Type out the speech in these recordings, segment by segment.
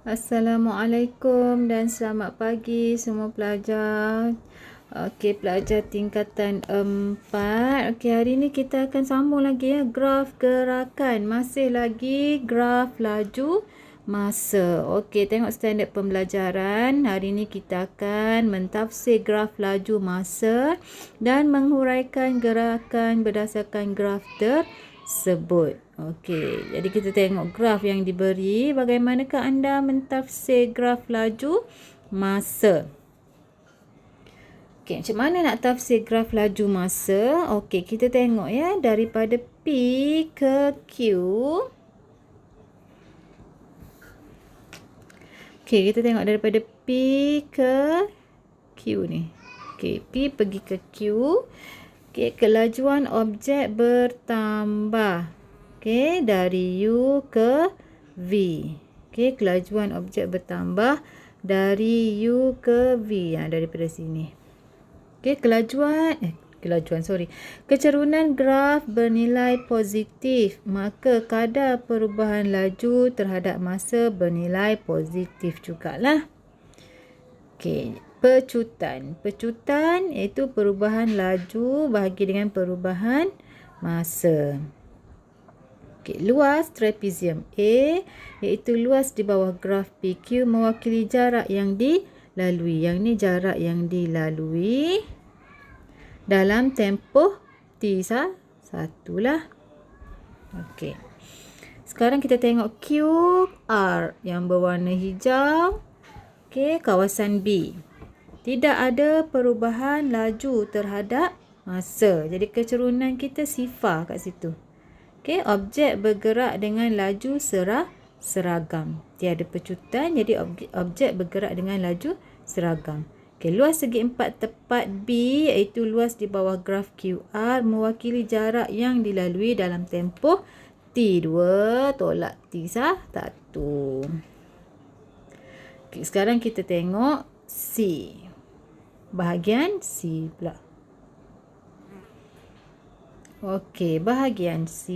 Assalamualaikum dan selamat pagi semua pelajar. Okey, pelajar tingkatan 4. Okey, hari ni kita akan sambung lagi ya graf gerakan. Masih lagi graf laju masa. Okey, tengok standard pembelajaran. Hari ni kita akan mentafsir graf laju masa dan menghuraikan gerakan berdasarkan graf tersebut. Okey, jadi kita tengok graf yang diberi. Bagaimanakah anda mentafsir graf laju masa? Okey, macam mana nak tafsir graf laju masa? Okey, kita tengok ya daripada P ke Q. Okey, kita tengok daripada P ke Q ni. Okey, P pergi ke Q. Okey, kelajuan objek bertambah. Okey, dari U ke V. Okey, kelajuan objek bertambah dari U ke V. Daripada sini. Okey, kecerunan graf bernilai positif, maka kadar perubahan laju terhadap masa bernilai positif jugalah. Okey, pecutan. Pecutan iaitu perubahan laju bahagi dengan perubahan masa. Okey, luas trapezium A iaitu luas di bawah graf PQ mewakili jarak yang dilalui. Yang ni jarak yang dilalui dalam tempoh T1 lah. Okey. Sekarang kita tengok QR yang berwarna hijau. Okey, kawasan B. Tidak ada perubahan laju terhadap masa. Jadi kecerunan kita sifar kat situ. Okey, objek bergerak dengan laju seragam. Tiada pecutan, jadi objek bergerak dengan laju seragam. Okey, luas segi empat tepat B iaitu luas di bawah graf QR mewakili jarak yang dilalui dalam tempoh T2 tolak T1. Okey, sekarang kita tengok C. Bahagian C pula. Okey, bahagian C.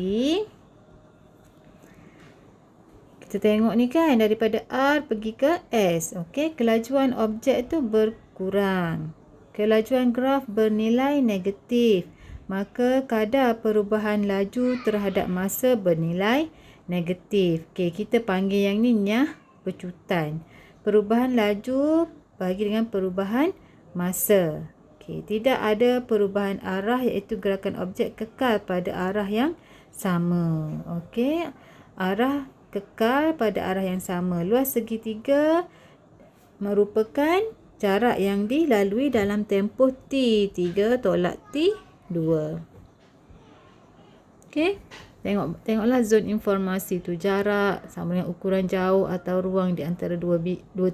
Kita tengok ni kan daripada R pergi ke S. Okey, kelajuan objek tu berkurang. Kelajuan graf bernilai negatif. Maka kadar perubahan laju terhadap masa bernilai negatif. Okey, kita panggil yang ni nyah pecutan. Perubahan laju bagi dengan perubahan masa. Okey, tidak ada perubahan arah iaitu gerakan objek kekal pada arah yang sama. Okey, arah kekal pada arah yang sama. Luas segitiga merupakan jarak yang dilalui dalam tempoh T3 tolak T2. Okey, tengoklah zon informasi tu, jarak sama dengan ukuran jauh atau ruang di antara dua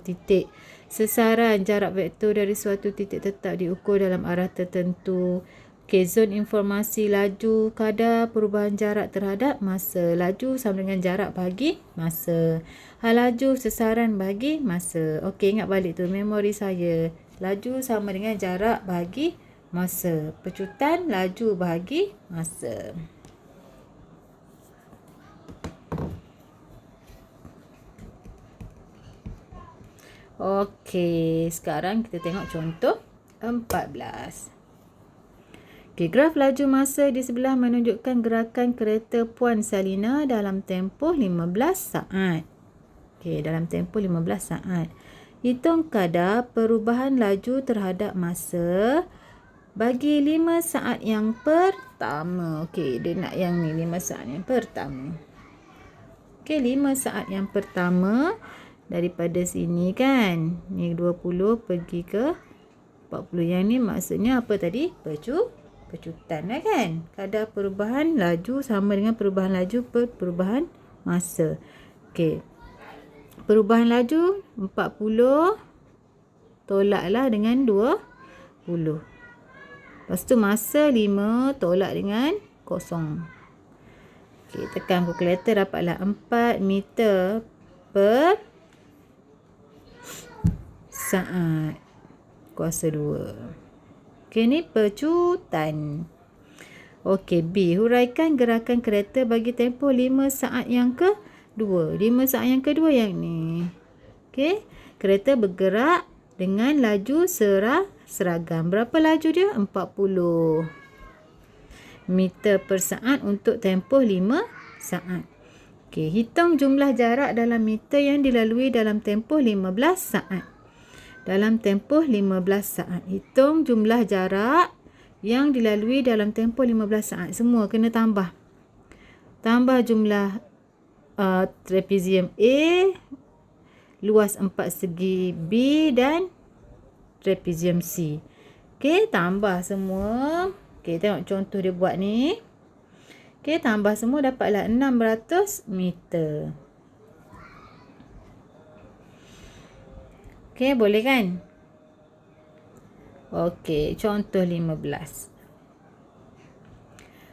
titik. Sesaran, jarak vektor dari suatu titik tetap diukur dalam arah tertentu. Okey, zon informasi laju, kadar perubahan jarak terhadap masa. Laju sama dengan jarak bagi masa. Laju sesaran bagi masa. Okey, ingat balik tu memori saya. Laju sama dengan jarak bagi masa. Pecutan laju bagi masa. Okey, sekarang kita tengok contoh 14. Okey, graf laju masa di sebelah menunjukkan gerakan kereta Puan Salina dalam tempoh 15 saat. Okey, dalam tempoh 15 saat. Hitung kadar perubahan laju terhadap masa bagi 5 saat yang pertama. Okey, dia nak yang ni 5 saat yang pertama. Okey, 5 saat yang pertama. Daripada sini kan, ni 20 pergi ke 40. Yang ni maksudnya apa tadi? Pecutan lah kan. Kadar perubahan laju sama dengan perubahan laju per perubahan masa. Okey, perubahan laju 40 tolaklah dengan 20. Lepas tu masa 5 tolak dengan 0. Okey, tekan kalkulator dapatlah 4 meter per saat kuasa 2. Okey, ni pecutan. Okey, B. Huraikan gerakan kereta bagi tempoh 5 saat yang kedua. 5 saat yang kedua yang ni. Okey, kereta bergerak dengan laju seragam. Berapa laju dia? 40 meter per saat untuk tempoh 5 saat. Okey, hitung jumlah jarak dalam meter yang dilalui dalam tempoh 15 saat. Dalam tempoh 15 saat. Hitung jumlah jarak yang dilalui dalam tempoh 15 saat. Semua kena tambah. Tambah jumlah trapezium A, luas 4 segi B dan trapezium C. Okey, tambah semua. Okey, tengok contoh dia buat ni. Okey, tambah semua dapatlah 600 meter. Okey, boleh kan? Okey, contoh 15.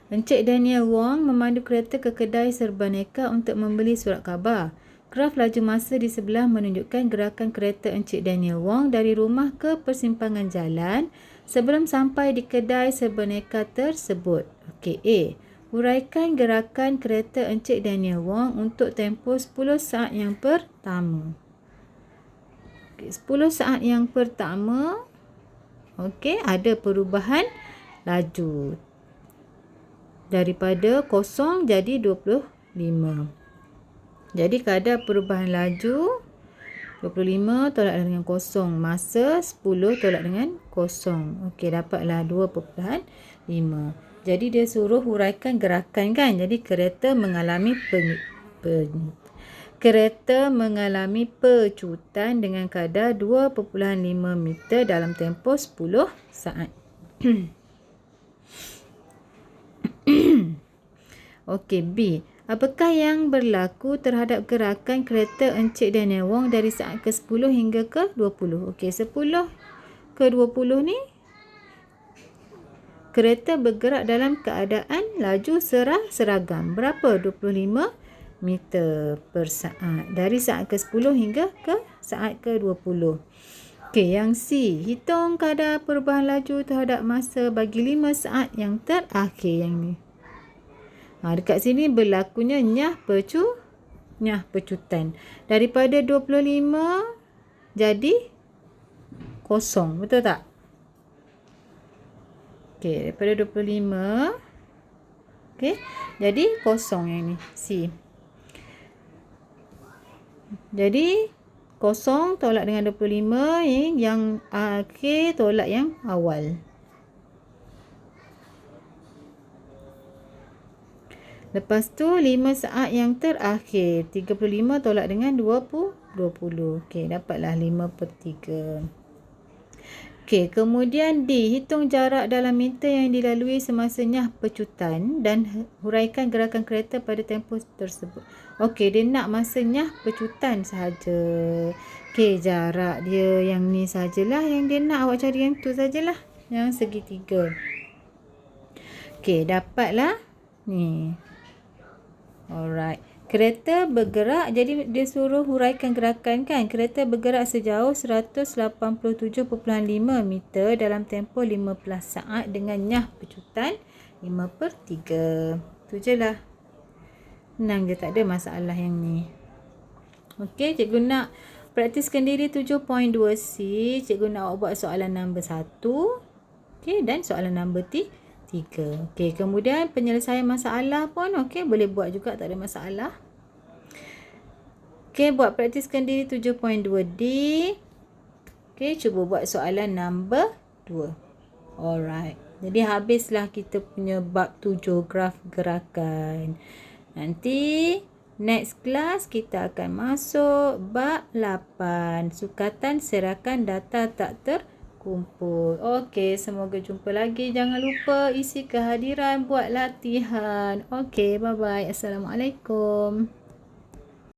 Encik Daniel Wong memandu kereta ke kedai Serbaneka untuk membeli surat khabar. Graf laju masa di sebelah menunjukkan gerakan kereta Encik Daniel Wong dari rumah ke persimpangan jalan sebelum sampai di kedai Serbaneka tersebut. Okey, A. Huraikan gerakan kereta Encik Daniel Wong untuk tempoh 10 saat yang pertama. Okey, 10 saat yang pertama, okey, ada perubahan laju. Daripada 0 jadi 25. Jadi kadar perubahan laju 25 tolak dengan 0. Masa 10 tolak dengan 0. Okey, dapatlah 2.5. Jadi dia suruh huraikan gerakan kan. Jadi kereta mengalami pecutan dengan kadar 2.5 meter dalam tempoh 10 saat. Okey, B. Apakah yang berlaku terhadap gerakan kereta Encik Daniel Wong dari saat ke-10 hingga ke-20? Okey, 10 ke 20 ni kereta bergerak dalam keadaan laju seragam. Berapa? 25 meter per saat. Dari saat ke-10 hingga ke saat ke-20. Okey, yang C. Hitung kadar perubahan laju terhadap masa bagi 5 saat yang terakhir yang ni. Dekat sini berlakunya nyah pecutan. Daripada 25 jadi 0. Betul tak? Okey, daripada 25. Okey, jadi 0 yang ni. C. Jadi 0 tolak dengan 25, yang akhir tolak yang awal. Lepas tu 5 saat yang terakhir. 35 tolak dengan 20. Okey, dapatlah 5/3. Okey, kemudian D. Hitung jarak dalam meter yang dilalui semasa nyah pecutan dan huraikan gerakan kereta pada tempoh tersebut. Okey, dia nak masa nyah pecutan sahaja. Okey, jarak dia yang ni sajalah yang dia nak. Awak cari yang tu sajalah. Yang segitiga. Okey, dapatlah ni. Alright. Kereta bergerak, jadi dia suruh huraikan gerakan kan. Kereta bergerak sejauh 187.5 meter dalam tempoh 15 saat dengan nyah pecutan 5/3. Tu je lah. Senang je, tak ada masalah yang ni. Okey, cikgu nak praktiskan diri 7.2C. Cikgu nak awak buat soalan nombor 1. Okey, dan soalan nombor 3. Okey, kemudian penyelesaian masalah pun okey, boleh buat juga, tak ada masalah. Okey, buat praktiskan diri 7.2D. Okey, cuba buat soalan nombor 2. Alright. Jadi habislah kita punya bab 7 graf gerakan. Nanti next class kita akan masuk bab 8, sukatan serakan data tak terkumpul. Okey, semoga jumpa lagi. Jangan lupa isi kehadiran buat latihan. Okey, bye-bye. Assalamualaikum.